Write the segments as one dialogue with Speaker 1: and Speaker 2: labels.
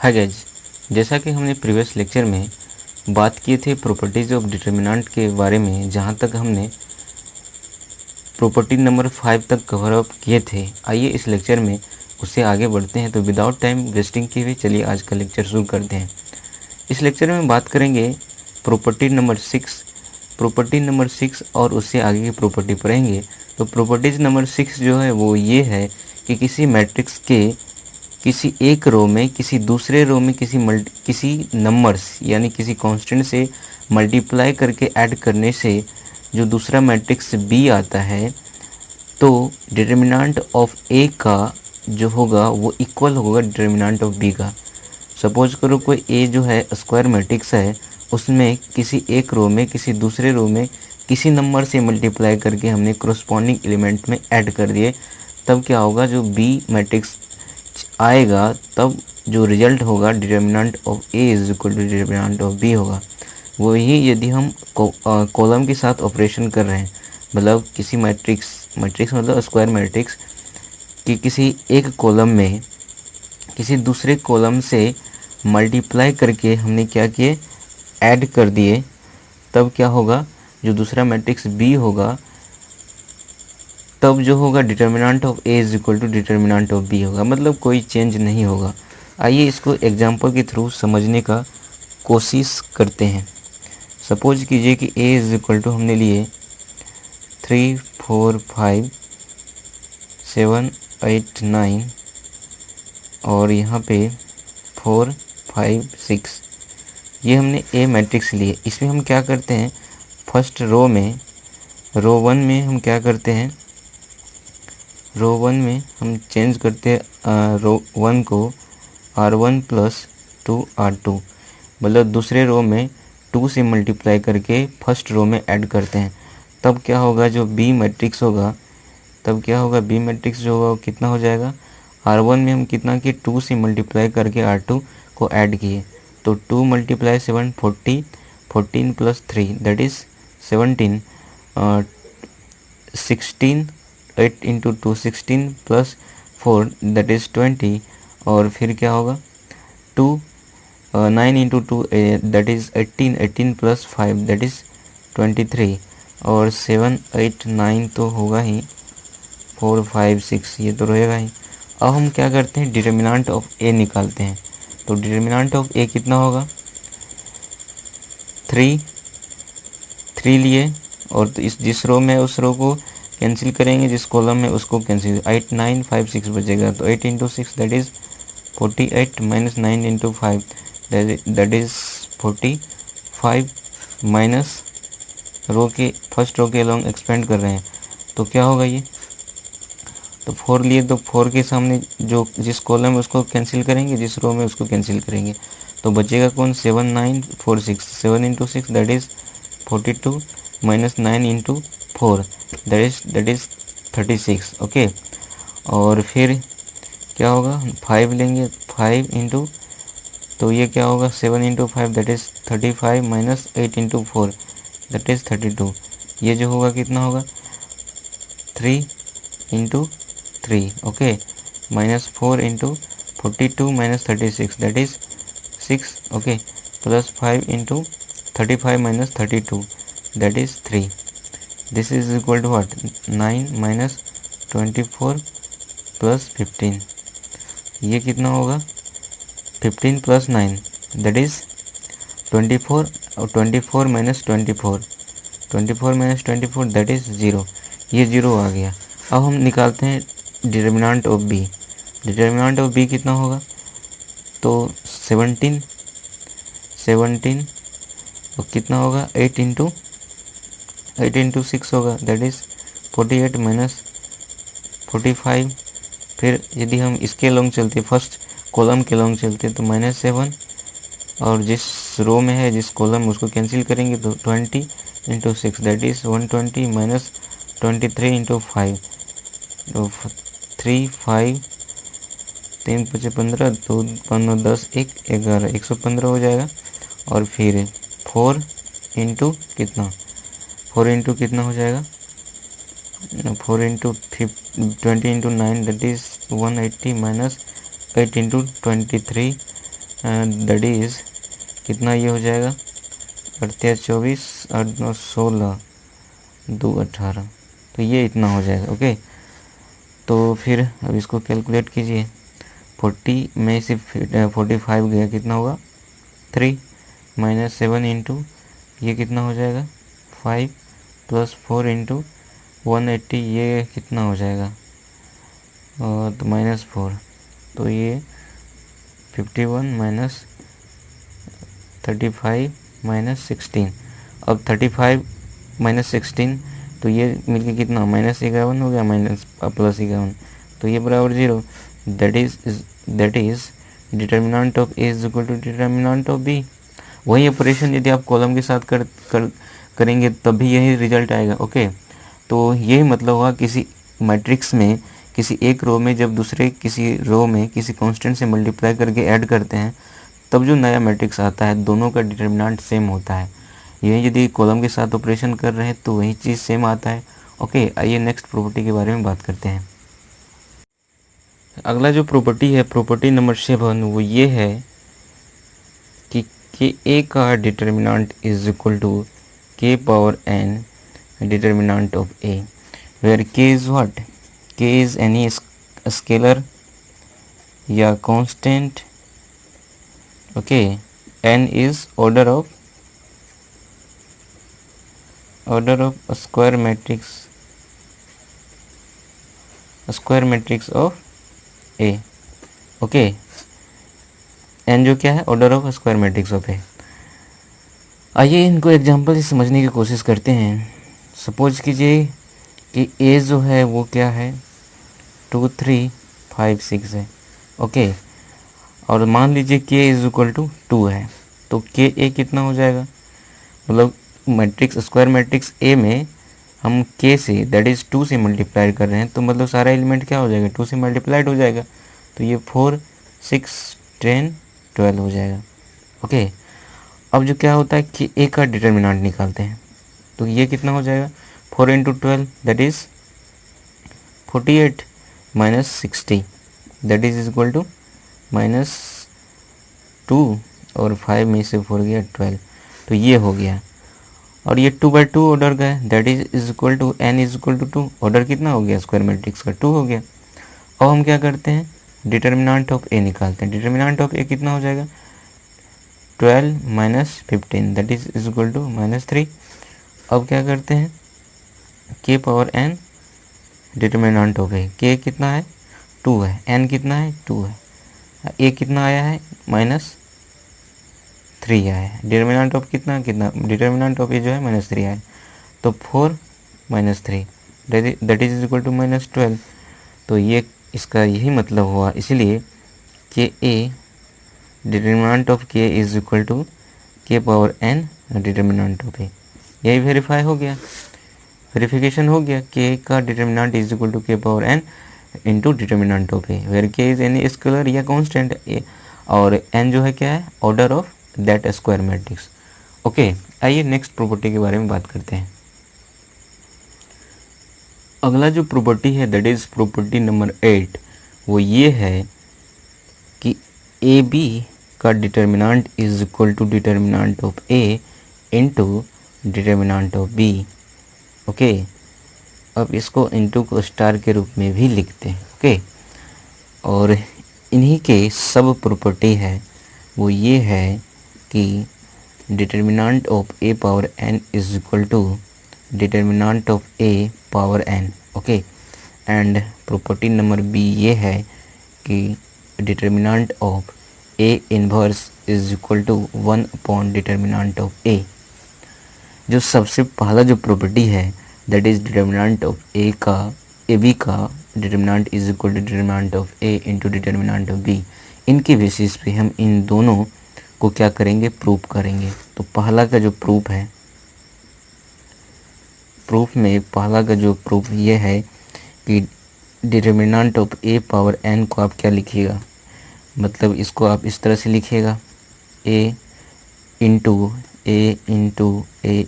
Speaker 1: Hi guys, जैसा कि हमने प्रीवियस लेक्चर में बात किए थे प्रॉपर्टीज़ ऑफ डिटर्मिनेंट के बारे में, जहां तक हमने प्रॉपर्टी नंबर 5 तक कवर अप किए थे। आइए इस लेक्चर में उससे आगे बढ़ते हैं। तो विदाउट टाइम वेस्टिंग किए हुए चलिए आज का लेक्चर शुरू करते हैं। इस लेक्चर में बात करेंगे प्रॉपर्टी नंबर 6, प्रॉपर्टी नंबर 6 और उससे आगे की प्रॉपर्टी पढ़ेंगे। तो प्रॉपर्टीज़ नंबर 6 जो है वो ये है कि किसी मैट्रिक्स के किसी एक रो में किसी दूसरे रो में किसी नंबर्स यानी किसी कांस्टेंट से मल्टीप्लाई करके ऐड करने से जो दूसरा मैट्रिक्स बी आता है, तो डिटर्मिनेंट ऑफ ए का जो होगा वो इक्वल होगा डिटर्मिनेंट ऑफ बी का। सपोज करो कोई ए जो है स्क्वायर मैट्रिक्स है, उसमें किसी एक रो में किसी दूसरे रो में किसी नंबर से मल्टीप्लाई करके हमने कोरस्पॉन्डिंग एलिमेंट में ऐड कर दिए, तब क्या होगा, जो बी मैट्रिक्स आएगा तब जो रिजल्ट होगा determinant of A is equal to determinant of B होगा। वही यदि हम कॉलम के साथ ऑपरेशन कर रहे हैं, मतलब किसी मैट्रिक्स मतलब स्क्वायर मैट्रिक्स कि किसी एक कॉलम में किसी दूसरे कॉलम से मल्टीप्लाई करके हमने क्या किए, ऐड कर दिए, तब क्या होगा, जो दूसरा मैट्रिक्स बी होगा तब जो होगा determinant of A is equal to determinant of B होगा, मतलब कोई चेंज नहीं होगा। आइए इसको एग्जांपल के थ्रू समझने का कोशिश करते हैं। सपोज कीजिए कि ए इज इक्वल टू हमने लिए 3, 4, 5, 7, 8, 9 और यहाँ पे 4, 5, 6, ये हमने ए मैट्रिक्स लिए। इसमें हम क्या करते हैं, फर्स्ट रो 1 में हम क्या करते हैं, रो 1 में हम चेंज करते हैं रो 1 को R1 + 2R2, मतलब दूसरे रो में 2 से मल्टीप्लाई करके फर्स्ट रो में ऐड करते हैं। तब क्या होगा, जो बी मैट्रिक्स होगा, तब क्या होगा, बी मैट्रिक्स जो होगा वो कितना हो जाएगा, R1 में हम कितना किए, 2 से मल्टीप्लाई करके R2 को ऐड किए, तो 2 × 7 40, 14 + 3 दैट इज़ 17, 16, 8 × 2 16 + 4 दैट इज़ 20, और फिर क्या होगा 9 × 2 दैट इज़ 18, 18 + 5 दैट इज़ 23, और 7, 8, 9 तो होगा ही, 4, 5, 6 ये तो रहेगा ही। अब हम क्या करते हैं, डिटर्मिनेंट ऑफ ए निकालते हैं। तो डिटर्मिनेंट ऑफ ए कितना होगा, 3 लिए, और तो इस जिस रो में उस रो को कैंसिल करेंगे, जिस कॉलम में उसको कैंसिल, 8, 9, 5, 6 बचेगा, तो 8 × 6 that is 48 - 9 × 5 that is 45 minus rho के फर्स्ट रो के अलॉन्ग एक्सपेंड कर रहे हैं, तो क्या होगा ये, तो 4 लिए, तो 4 के सामने जो जिस कॉलम में उसको कैंसिल करेंगे, जिस रो में उसको कैंसिल करेंगे, तो बचेगा कौन, 7, 9, 4, 6, 7 × 6 that is 42 - 9 × 4 that is 36, okay. और फिर क्या होगा, 5 लेंगे, 5 × तो ये क्या होगा, 7 × 5 दैट इज़ 35 - 8 × 4 दैट इज़ 32, ये जो होगा कितना होगा, 3 × 3, okay, -4 × 42 - 36 that is 6, okay, + 5 × 35 - 32 that is 3, this is equal to what, 9 - 24 + 15, ये कितना होगा, 15 + 9 दैट इज़ 24, और 24 - 24, 24 - 24 दैट इज़ 0, ये 0 आ गया। अब हम निकालते हैं determinant of B. Determinant of B कितना होगा, तो 17 और कितना होगा, 8 × 6 होगा दैट इज़ 48 - 45, फिर यदि हम इसके लॉन्ग चलते, फर्स्ट कॉलम के लॉन्ग चलते, तो -7, और जिस रो में है जिस कॉलम में उसको कैंसिल करेंगे, तो 20 × 6 दैट इज़ 120 - 23 × 5, तो 3, 5, 3 × 5 15, 2 × 5 10, 1 11, 115 हो जाएगा। और फिर 4 × कितना, 4 × कितना हो जाएगा, 4 × 20 × 9 दैट इज़ 180 - 8 × 23 दैट इज़ कितना ये हो जाएगा, 38 24 8 9 16 2 18, तो ये इतना हो जाएगा। ओके, तो फिर अब इसको कैलकुलेट कीजिए। 40 में से 45 गया, कितना होगा 3 माइनस 7 इंटू ये कितना हो जाएगा 5 प्लस 4 इंटू 180, ये कितना हो जाएगा तो -4, तो ये 51 माइनस 35 माइनस 16। अब 35 माइनस 16, तो ये मिलके कितना -51 हो गया, माइनस प्लस 51, तो ये बराबर 0। That is determinant of A is equal to determinant of B. वही ऑपरेशन यदि आप कॉलम के साथ करेंगे तभी यही रिजल्ट आएगा। ओके, तो यही मतलब हुआ किसी मैट्रिक्स में किसी एक रो में जब दूसरे किसी रो में किसी कांस्टेंट से मल्टीप्लाई करके ऐड करते हैं तब जो नया मैट्रिक्स आता है दोनों का डिटर्मिनेंट सेम होता है। यही यदि कॉलम के साथ ऑपरेशन कर रहे हैं तो वही चीज़ सेम आता है। ओके, आइए नेक्स्ट प्रॉपर्टी के बारे में बात करते हैं। अगला जो प्रॉपर्टी है, प्रॉपर्टी नंबर 7, वो ये है कि ए का determinant is equal to K power N determinant of A, where K is what, K is any scalar या constant. Okay, n is order of a square matrix of A। Okay, n जो क्या है, order of square matrix of A. आइए इनको example से समझने की कोशिश करते हैं। सपोज कीजिए कि a जो है वो क्या है 2 3 5 6 है। ओके, और मान लीजिए k इज इक्वल टू 2 है, तो k a कितना हो जाएगा, मतलब मैट्रिक्स स्क्वायर मैट्रिक्स A में हम k से दैट इज़ 2 से मल्टीप्लाई कर रहे हैं, तो मतलब सारा एलिमेंट क्या हो जाएगा 2 से मल्टीप्लाइड हो जाएगा, तो ये 4 6 10 12 हो जाएगा। ओके, अब जो क्या होता है कि A का डिटर्मिनेंट निकालते हैं, तो ये कितना हो जाएगा 4 into 12 that is 48 minus 60 that is equal to -2 और 5 में से 4 गया 12, तो ये हो गया। और ये 2/2 ऑर्डर का है that is equal to n is equal to 2, order कितना हो गया स्क्वायर मैट्रिक्स का 2 हो गया। अब हम क्या करते हैं डिटर्मिनेंट ऑफ a निकालते हैं। डिटर्मिनेंट ऑफ a कितना हो जाएगा 12 minus 15 that is equal to -3। अब क्या करते हैं k power n determinant of a, k कितना है 2 है, n कितना है 2 है, a कितना आया है -3 आया है, डिटर्मिनेंट ऑफ कितना डिटर्मिनेंट ऑफ a जो है -3 आया है, तो 4 -3 दैट इज इक्वल टू -12। तो ये इसका यही मतलब हुआ, इसलिए कि a determinant of k is equal to k power n determinant of a। यही वेरीफाई हो गया, वेरिफिकेशन हो गया, k का determinant is equal to k power n into determinant of a, where k is any scalar या constant a, और n जो है क्या है order of that square matrix. Okay, आइए नेक्स्ट प्रॉपर्टी के बारे में बात करते हैं। अगला जो प्रॉपर्टी है दैट इज प्रॉपर्टी नंबर 8, वो ये है कि ए बी का determinant is equal to determinant of A into determinant of B. Okay, अब इसको इंटू को स्टार के रूप में भी लिखते हैं। ओके, और इन्हीं के सब प्रॉपर्टी है वो ये है कि determinant of A power n is equal to determinant of A power n। Okay, and property number B ये है कि determinant of A inverse is equal to 1 upon determinant of A. जो सबसे पहला जो प्रॉपर्टी है that is determinant of A का A B का determinant is equal to determinant of A into determinant of B. इनके बेसिस पे हम इन दोनों को क्या करेंगे प्रूफ करेंगे। तो पहला का जो प्रूफ है, प्रूफ में पहला का जो प्रूफ ये है कि determinant of A power n को आप क्या लिखिएगा, मतलब इसको आप इस तरह से लिखिएगा a into A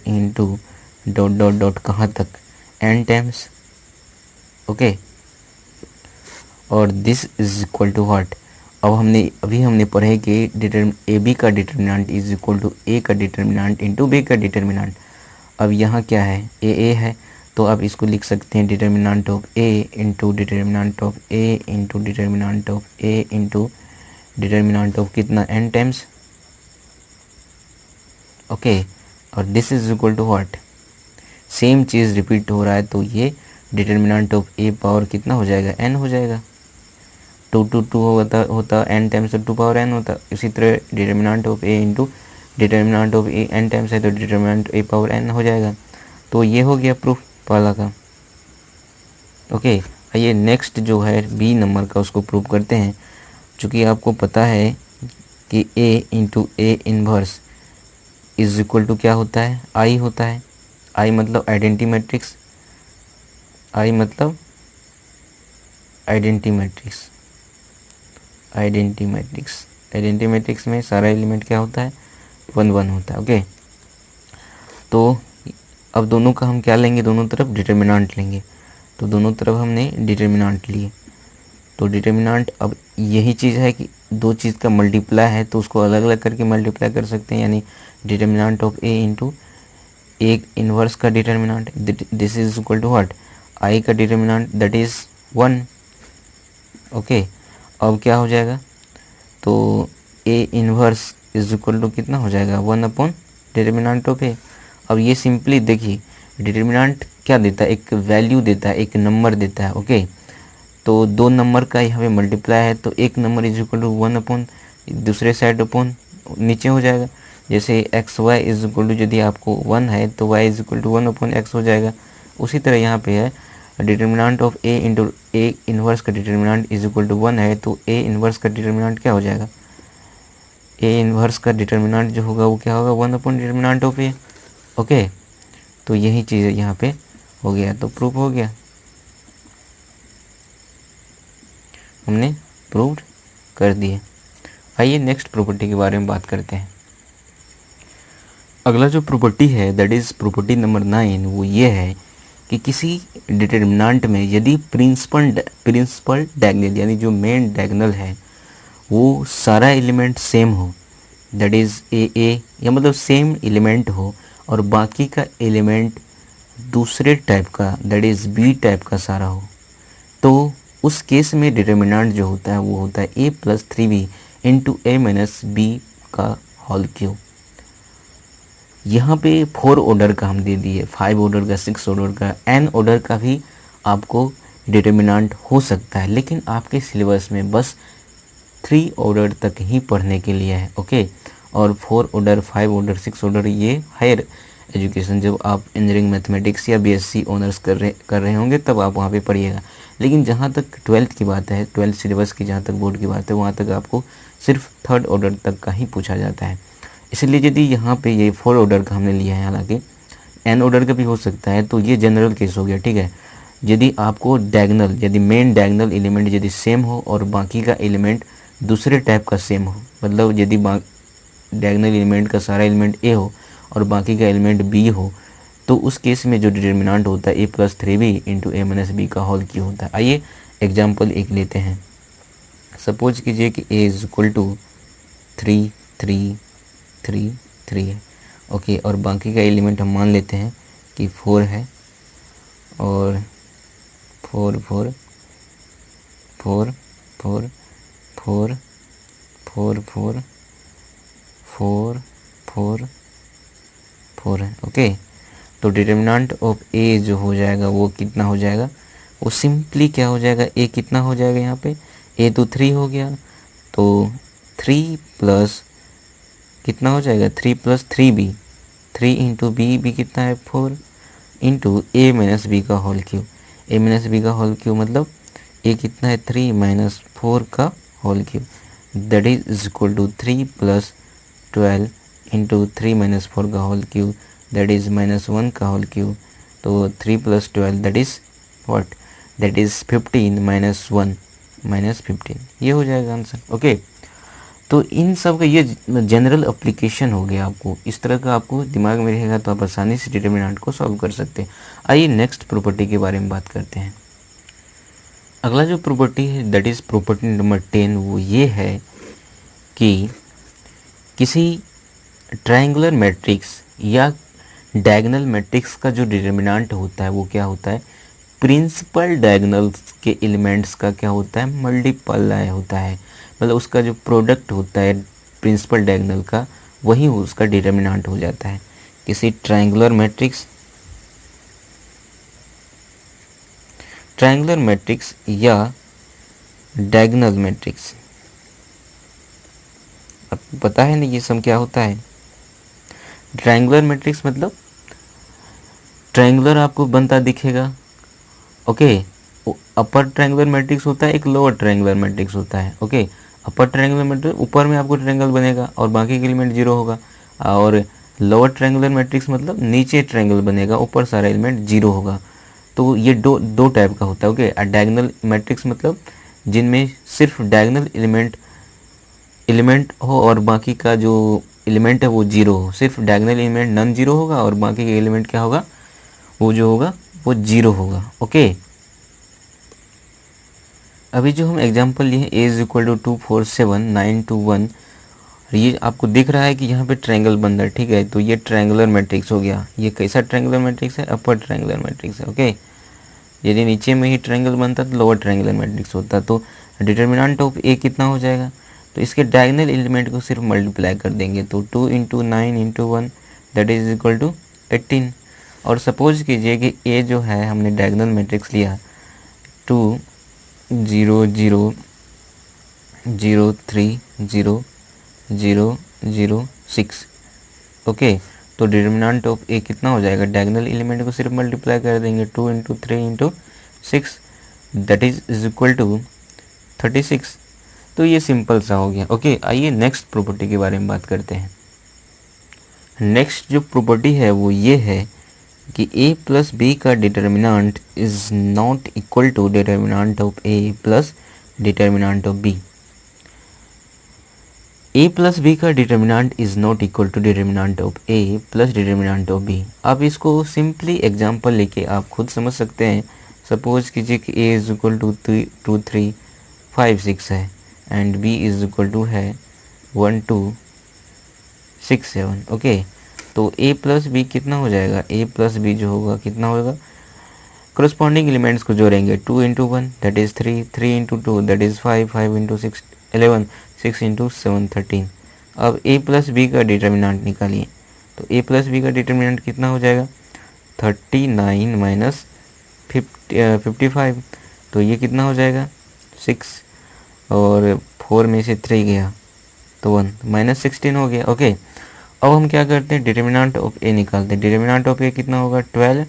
Speaker 1: into dot dot dot कहाँ तक n टाइम्स। ओके, और this is equal to what, अभी हमने पढ़ा है कि ए बी का determinant is equal to A का डिटर्मिनेंट इंटू बी का डिटर्मिनेंट। अब यहाँ क्या है, ए है, तो आप इसको लिख सकते हैं determinant of A into determinant of A into determinant of A into determinant of कितना n टाइम्स, ओके। और this is equal to what, same चीज़ रिपीट हो रहा है, तो ये डिटर्मिनेंट ऑफ ए पावर कितना हो जाएगा, n हो जाएगा। 2 to 2 होता n टाइम्स, तो 2 पावर n होता। इसी तरह determinant of A into determinant of A n times है, तो डिटर्मिनेंट ए पावर n हो जाएगा। तो ये हो गया प्रूफ पहला का, ओके। आइए नेक्स्ट जो है बी नंबर का, उसको प्रूव करते हैं। चूँकि आपको पता है कि a into A inverse is equal to क्या होता है, आई होता है। आई मतलब आइडेंटिटी मैट्रिक्स, आई मतलब identity matrix, identity matrix, identity matrix में सारा एलिमेंट क्या होता है, 1 1 होता है, ओके। तो अब दोनों का हम क्या लेंगे, दोनों तरफ डिटर्मिनेंट लेंगे। तो दोनों तरफ हमने डिटर्मिनेंट लिए, तो डिटर्मिनेंट अब यही चीज़ है कि दो चीज़ का मल्टीप्लाई है, तो उसको अलग अलग करके मल्टीप्लाई कर सकते हैं, यानी determinant of A into A inverse का determinant, this is equal to what, I का डिटर्मिनेंट दैट इज़ 1, ओके। अब क्या हो जाएगा, तो A inverse is equal to कितना हो जाएगा, 1 अपॉन डिटर्मिनेंट ऑफ ए। अब ये सिंपली देखिए, डिटर्मिनेंट क्या देता है, एक वैल्यू देता है, एक नंबर देता है, ओके। तो दो नंबर का यहाँ पे मल्टीप्लाई है, तो एक number is equal to 1 upon दूसरे साइड अपॉन नीचे हो जाएगा। जैसे x y is equal to, यदि आपको 1 है तो y is equal to 1 upon x हो जाएगा। उसी तरह यहाँ पे है determinant of A into A inverse का डिटर्मिनेंट इज इक्वल टू 1 है, तो ए इनवर्स का डिटर्मिनेंट क्या हो जाएगा, ए इनवर्स का डिटर्मिनेंट जो होगा वो क्या होगा, 1 upon determinant of A, okay. तो यही चीज़ यहाँ पे हो गया, तो प्रूफ हो गया, हमने प्रूव्ड कर दिए। आइए नेक्स्ट प्रॉपर्टी के बारे में बात करते हैं। अगला जो प्रॉपर्टी है दैट इज़ प्रॉपर्टी नंबर 9, वो ये है कि किसी डिटर्मिनेंट में यदि प्रिंसिपल डायगोनल यानी जो मेन डायगोनल है वो सारा एलिमेंट सेम हो, दैट इज़ ए या मतलब सेम एलिमेंट हो, और बाकी का एलिमेंट दूसरे टाइप का दैट इज़ बी टाइप का सारा हो, तो उस केस में डिटर्मिनेंट जो होता है वो होता है a plus 3b into A minus B का होल क्यूब। यहाँ पे 4 ऑर्डर का हम दे दिए, 5 ऑर्डर का, 6 ऑर्डर का, n ऑर्डर का भी आपको डिटर्मिनेंट हो सकता है, लेकिन आपके सिलेबस में बस 3 ऑर्डर तक ही पढ़ने के लिए है, ओके। और 4 ऑर्डर, 5 ऑर्डर, 6 ऑर्डर ये हायर एजुकेशन, जब आप इंजीनियरिंग मैथमेटिक्स या बीएससी ऑनर्स कर रहे होंगे तब आप वहाँ पे पढ़िएगा। लेकिन जहाँ तक 12th की बात है, 12th सिलेबस की जहाँ तक बोर्ड की बात है, वहाँ तक आपको सिर्फ 3rd ऑर्डर तक का ही पूछा जाता है। इसलिए यदि यहाँ पे ये 4 ऑर्डर का हमने लिया है, हालांकि n ऑर्डर का भी हो सकता है, तो ये जनरल केस हो गया, ठीक है। यदि आपको डायगोनल, यदि मेन डायगोनल एलिमेंट यदि सेम हो और बाकी का एलिमेंट दूसरे टाइप का सेम हो, मतलब यदि डायगोनल एलिमेंट का सारा एलिमेंट ए हो और बाकी का एलिमेंट बी हो, तो उस केस में जो डिटर्मिनेंट होता है ए plus 3b into A minus B का होल क्यूब होता है। आइए एग्जाम्पल एक लेते हैं। सपोज कीजिए कि ए इज इक्वल टू 3 3 3 3 है, ओके। और बाकी का एलिमेंट हम मान लेते हैं कि 4 है, और 4 4 4 4 4 4 4 4 4 4 है, ओके। तो डिटर्मिनेंट ऑफ ए जो हो जाएगा वो कितना हो जाएगा, वो सिंपली क्या हो जाएगा, ए कितना हो जाएगा, यहाँ पे ए तो 3 हो गया, तो 3 प्लस कितना हो जाएगा, 3 प्लस 3b, 3 इंटू बी भी कितना है 4 इंटू ए माइनस बी का whole cube. A minus B का होल क्यूब मतलब ए कितना है 3 माइनस 4 का whole cube, that is equal to 3 plus 12 into 3 minus 4 का होल क्यूब, दैट इज -1 का होल क्यूब। तो 3 plus 12 that is what, that is 15 minus 1 minus 15, ये हो जाएगा आंसर, ओके। तो इन सब का ये जनरल एप्लीकेशन हो गया, आपको इस तरह का आपको दिमाग में रहेगा तो आप आसानी से डिटर्मिनेंट को सॉल्व कर सकते हैं। आइए नेक्स्ट प्रॉपर्टी के बारे में बात करते हैं। अगला जो प्रॉपर्टी है दैट इज़ प्रॉपर्टी नंबर 10, वो ये है कि किसी ट्रायंगुलर मैट्रिक्स या डायगोनल मैट्रिक्स का जो डिटर्मिनेंट होता है वो क्या होता है, प्रिंसिपल डायगोनल्स के एलिमेंट्स का क्या होता है, मल्टीप्लाई होता है। मतलब उसका जो प्रोडक्ट होता है प्रिंसिपल डायगोनल का, वही उसका डिटर्मिनेंट हो जाता है। किसी ट्रायंगुलर मैट्रिक्स या डायगोनल मैट्रिक्स, आपको पता है ना ये सब क्या होता है। ट्रायंगुलर मैट्रिक्स मतलब ट्रायंगुलर आपको बनता दिखेगा, ओके। अपर ट्रायंगुलर मैट्रिक्स होता है, एक लोअर ट्रायंगुलर मैट्रिक्स होता है, ओके। अपर ट्रायंगुलर मैट्रिक्स ऊपर में आपको ट्रायंगल बनेगा और बाकी के एलिमेंट जीरो होगा, और लोअर ट्रायंगुलर मैट्रिक्स मतलब नीचे ट्रायंगल बनेगा, ऊपर सारा एलिमेंट जीरो होगा। तो ये दो टाइप का होता है, ओके। डायगोनल मैट्रिक्स मतलब जिनमें सिर्फ डायगोनल एलिमेंट हो और बाकी का जो एलिमेंट है वो जीरो हो। सिर्फ डायगोनल एलिमेंट नॉन जीरो होगा और बाकी के एलिमेंट क्या होगा, वो जो होगा वो जीरो होगा, ओके। अभी जो हम एग्जांपल लिए a इज इक्वल टू 2 4 7 9 2 1, ये आपको दिख रहा है कि यहाँ पे ट्रायंगल बन रहा है, ठीक है। तो ये ट्रायंगुलर मैट्रिक्स हो गया। ये कैसा ट्रायंगुलर मैट्रिक्स है, अपर ट्रायंगुलर मैट्रिक्स है, ओके। यदि नीचे में ही ट्रायंगल बनता तो लोअर ट्रायंगुलर मैट्रिक्स होता। तो डिटर्मिनेंट ऑफ a कितना हो जाएगा, तो इसके डायगोनल एलिमेंट को सिर्फ मल्टीप्लाई कर देंगे, तो 2 into 9 into 1 that is equal to 18। और सपोज कीजिए कि a जो है हमने डायगोनल मैट्रिक्स लिया 2 0 0 0 3 0 0 0 6, ओके। तो डिटर्मिनेंट ऑफ ए कितना हो जाएगा, डायगोनल एलिमेंट को सिर्फ मल्टीप्लाई कर देंगे, 2 into 3 into 6 that is equal to 36। तो ये सिंपल सा हो गया, ओके। आइए नेक्स्ट प्रॉपर्टी के बारे में बात करते हैं। नेक्स्ट जो प्रॉपर्टी है वो ये है कि a प्लस बी का determinant is not equal to determinant of a plus determinant of b। a plus B का determinant is not equal to determinant of a plus determinant of b। आप इसको simply example लेके आप खुद समझ सकते हैं। सपोज कीजिए कि a इज इक्वल टू 2 3 5 6 है and b is equal to है 1 2 6 7, ओके। तो a प्लस बी कितना हो जाएगा, a प्लस बी जो होगा कितना होगा, करस्पॉन्डिंग एलिमेंट्स को जोड़ेंगे, 2 into 1 that is 3 3 into 2 that is 5 5 into 6 11 6 into 7 13। अब a प्लस बी का डिटर्मिनेंट निकालिए, तो a प्लस बी का डिटर्मिनेंट कितना हो जाएगा, 39 माइनस 55। तो ये कितना हो जाएगा 6, और 4 में से 3 गया तो 1 माइनस 16 हो गया, ओके। अब हम क्या करते हैं, डिटर्मिनेंट ऑफ a निकालते हैं। डिटर्मिनेंट ऑफ a कितना होगा, 12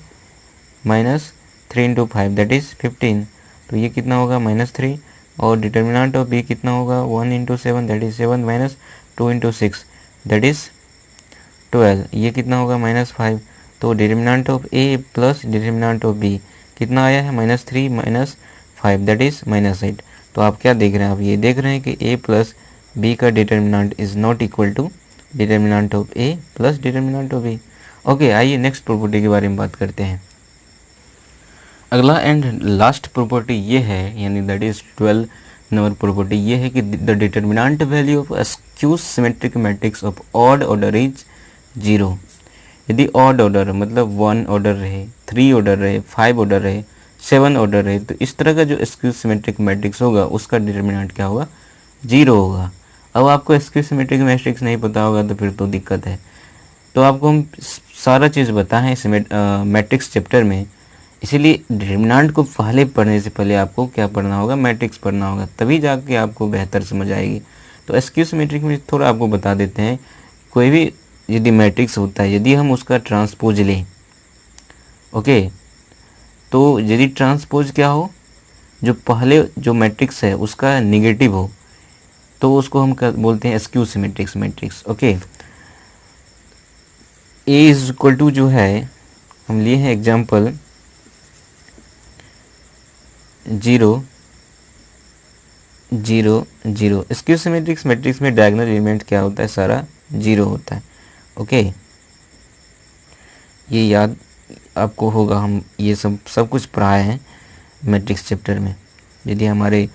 Speaker 1: माइनस 3 इंटू 5 दैट इज़ 15। तो ये कितना होगा -3। और डिटर्मिनेंट ऑफ b कितना होगा, 1 into 7 that is 7 minus 2 into 6 that is 12। ये कितना होगा -5। तो determinant of a plus determinant of b कितना आया है, -3 माइनस 5 दैट इज़ -8। तो आप क्या देख रहे हैं, आप ये देख रहे हैं कि a प्लस b का डिटर्मिनेंट is not equal to determinant of a plus determinant of b, okay. आइए नेक्स्ट प्रॉपर्टी के बारे में बात करते हैं। अगला एंड लास्ट प्रॉपर्टी ये है, यानी दैट इज 12 नंबर प्रॉपर्टी ये है कि the determinant value of skew symmetric matrix of odd order is 0। यदि ऑड ऑर्डर मतलब 1 ऑर्डर रहे, 3 ऑर्डर रहे, 5 ऑर्डर रहे, 7 ऑर्डर रहे, तो इस तरह का जो स्क्यू सिमेट्रिक मैट्रिक्स होगा उसका डिटर्मिनेंट क्या होगा, 0 होगा। अब आपको स्क्यू सिमेट्रिक मैट्रिक्स नहीं पता होगा तो फिर तो दिक्कत है। तो आपको हम सारा चीज़ बताएं इस मैट्रिक्स चैप्टर में, इसीलिए डिटर्मिनेंट को पहले पढ़ने से पहले आपको क्या पढ़ना होगा, मैट्रिक्स पढ़ना होगा, तभी जाके आपको बेहतर समझ आएगी। तो स्क्यू सिमेट्रिक में थोड़ा आपको बता देते हैं। कोई भी यदि मैट्रिक्स होता है, यदि हम उसका ट्रांसपोज लें, ओके, तो यदि ट्रांसपोज क्या हो, जो पहले जो मैट्रिक्स है उसका निगेटिव हो, तो उसको हम बोलते हैं skew symmetrics matrix, okay. A is equal to जो है हम लिए हैं एग्जाम्पल 0 0 0। स्क्यू सिमेट्रिक्स मैट्रिक्स में डायगोनल एलिमेंट क्या होता है, सारा 0 होता है, ओके। ये याद आपको होगा, हम ये सब कुछ पढ़ाए हैं मैट्रिक्स चैप्टर में। यदि हमारे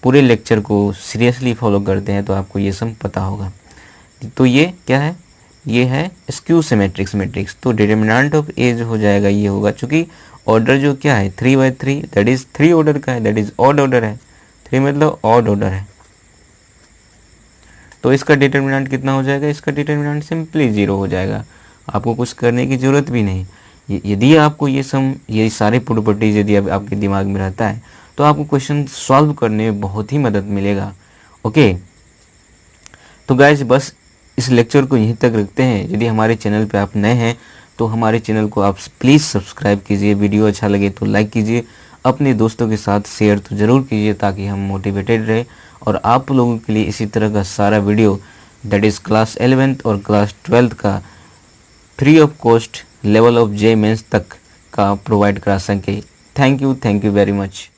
Speaker 1: पूरे लेक्चर को सीरियसली फॉलो करते हैं तो आपको ये सब पता होगा। तो ये क्या है, ये है स्क्यू सिमेट्रिक्स मैट्रिक्स। तो डिटर्मिनेंट ऑफ ए जो हो जाएगा ये होगा, चूँकि ऑर्डर जो क्या है 3/3 दैट इज़ 3 ऑर्डर का है, दैट इज़ ऑड ऑर्डर है, 3 मतलब ऑड ऑर्डर है। तो इसका डिटर्मिनेंट कितना हो जाएगा, इसका डिटर्मिनेंट सिंपली 0 हो जाएगा, आपको कुछ करने की ज़रूरत भी नहीं। यदि आपको ये सारे प्रॉपर्टीज यदि आपके दिमाग में रहता है तो आपको क्वेश्चन सॉल्व करने में बहुत ही मदद मिलेगा। ओके, तो गाइज बस इस लेक्चर को यहीं तक रखते हैं। यदि हमारे चैनल पे आप नए हैं तो हमारे चैनल को आप प्लीज़ सब्सक्राइब कीजिए, वीडियो अच्छा लगे तो लाइक कीजिए, अपने दोस्तों के साथ शेयर तो ज़रूर कीजिए ताकि हम मोटिवेटेड रहे और आप लोगों के लिए इसी तरह का सारा video that is class 11th और क्लास 12th का free of cost level of JEE mains तक का प्रोवाइड करा सके। Thank you very much.